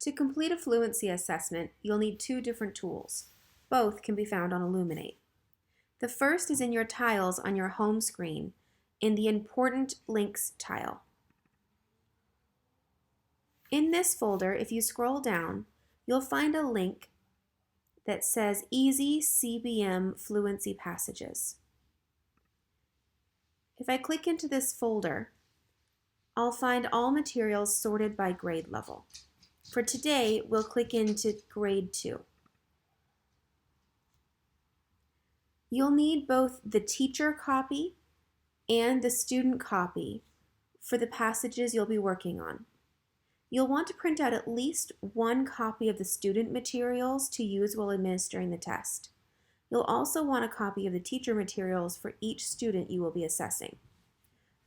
To complete a fluency assessment, you'll need two different tools. Both can be found on Illuminate. The first is in your tiles on your home screen in the Important Links tile. In this folder, if you scroll down, you'll find a link that says Easy CBM Fluency Passages. If I click into this folder, I'll find all materials sorted by grade level. For today, we'll click into grade 2. You'll need both the teacher copy and the student copy for the passages you'll be working on. You'll want to print out at least one copy of the student materials to use while administering the test. You'll also want a copy of the teacher materials for each student you will be assessing.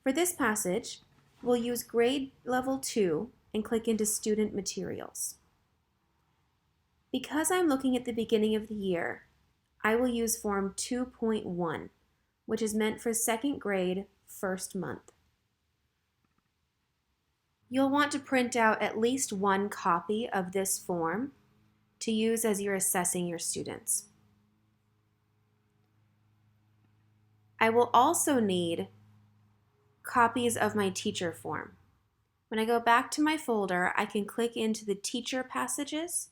For this passage, we'll use grade level 2 and click into student materials. Because I'm looking at the beginning of the year, I will use form 2.1, which is meant for second grade, first month. You'll want to print out at least one copy of this form to use as you're assessing your students. I will also need copies of my teacher form. When I go back to my folder, I can click into the teacher passages,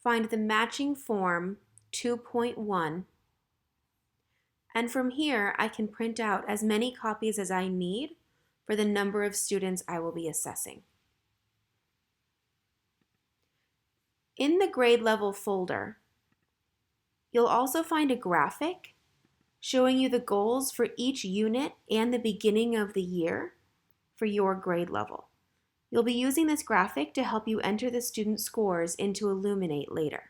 find the matching form 2.1, and from here I can print out as many copies as I need for the number of students I will be assessing. In the grade level folder, you'll also find a graphic showing you the goals for each unit and the beginning of the year for your grade level. You'll be using this graphic to help you enter the student scores into Illuminate later.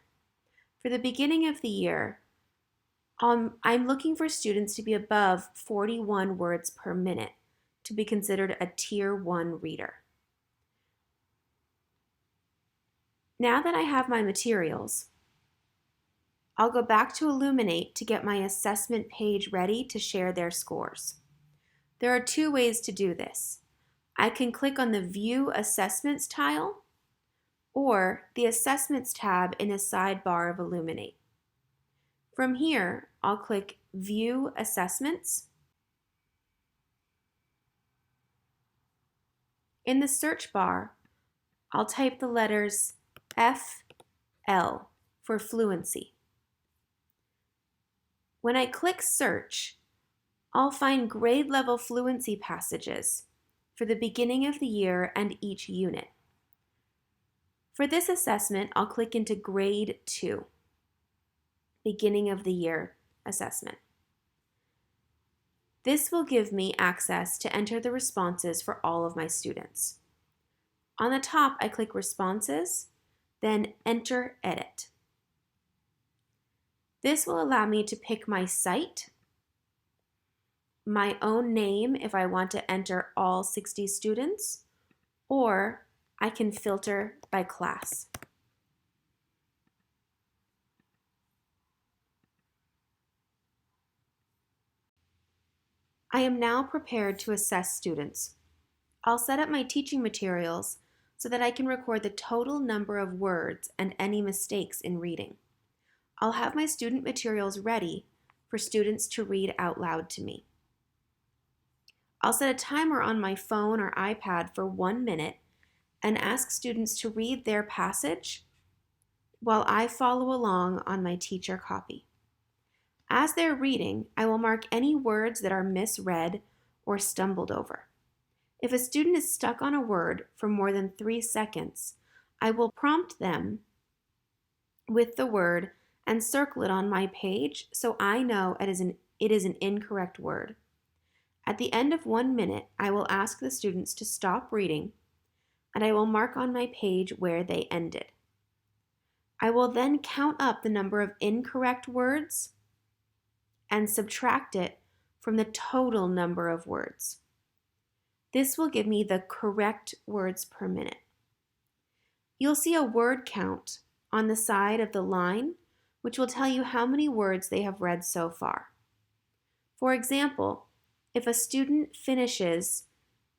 For the beginning of the year, I'm looking for students to be above 41 words per minute to be considered a Tier 1 reader. Now that I have my materials, I'll go back to Illuminate to get my assessment page ready to share their scores. There are two ways to do this. I can click on the View Assessments tile or the Assessments tab in the sidebar of Illuminate. From here, I'll click View Assessments. In the search bar, I'll type the letters FL for fluency. When I click search, I'll find grade level fluency passages for the beginning of the year and each unit. For this assessment, I'll click into grade 2, beginning of the year assessment. This will give me access to enter the responses for all of my students. On the top, I click responses, then enter edit. This will allow me to pick my site, my own name if I want to enter all 60 students, or I can filter by class. I am now prepared to assess students. I'll set up my teaching materials so that I can record the total number of words and any mistakes in reading. I'll have my student materials ready for students to read out loud to me. I'll set a timer on my phone or iPad for 1 minute and ask students to read their passage while I follow along on my teacher copy. As they're reading, I will mark any words that are misread or stumbled over. If a student is stuck on a word for more than 3 seconds, I will prompt them with the word and circle it on my page so I know it is an incorrect word. At the end of 1 minute, I will ask the students to stop reading, and I will mark on my page where they ended. I will then count up the number of incorrect words and subtract it from the total number of words. This will give me the correct words per minute. You'll see a word count on the side of the line, which will tell you how many words they have read so far. For example, if a student finishes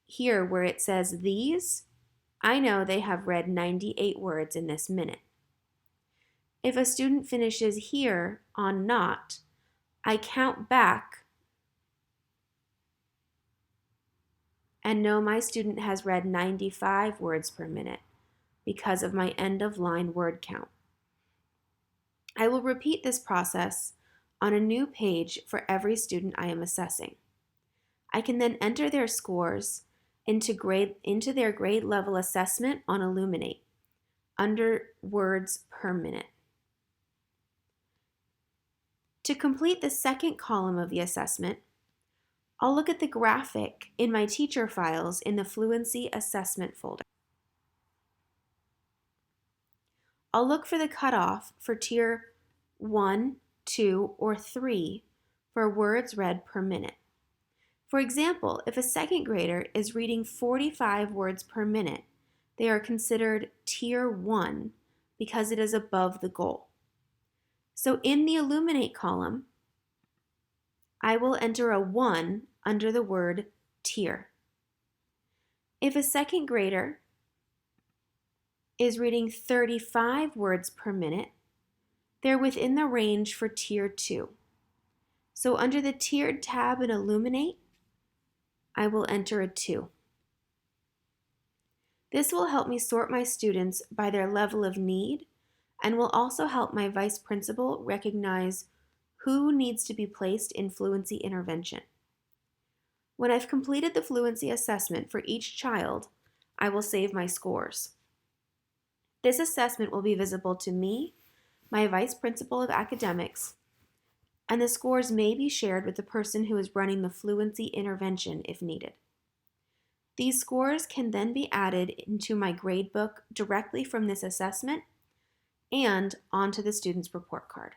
here where it says these, I know they have read 98 words in this minute. If a student finishes here on not, I count back and know my student has read 95 words per minute because of my end of line word count. I will repeat this process on a new page for every student I am assessing. I can then enter their scores into their grade level assessment on Illuminate under words per minute. To complete the second column of the assessment, I'll look at the graphic in my teacher files in the Fluency Assessment folder. I'll look for the cutoff for Tier 1, 2, or 3 for words read per minute. For example, if a second grader is reading 45 words per minute, they are considered Tier 1 because it is above the goal. So in the Illuminate column, I will enter a 1 under the word tier. If a second grader is reading 35 words per minute, they're within the range for Tier 2. So under the Tiered tab in Illuminate, I will enter a 2. This will help me sort my students by their level of need and will also help my vice principal recognize who needs to be placed in fluency intervention. When I've completed the fluency assessment for each child, I will save my scores. This assessment will be visible to me, my vice principal of academics, and the scores may be shared with the person who is running the fluency intervention if needed. These scores can then be added into my gradebook directly from this assessment and onto the student's report card.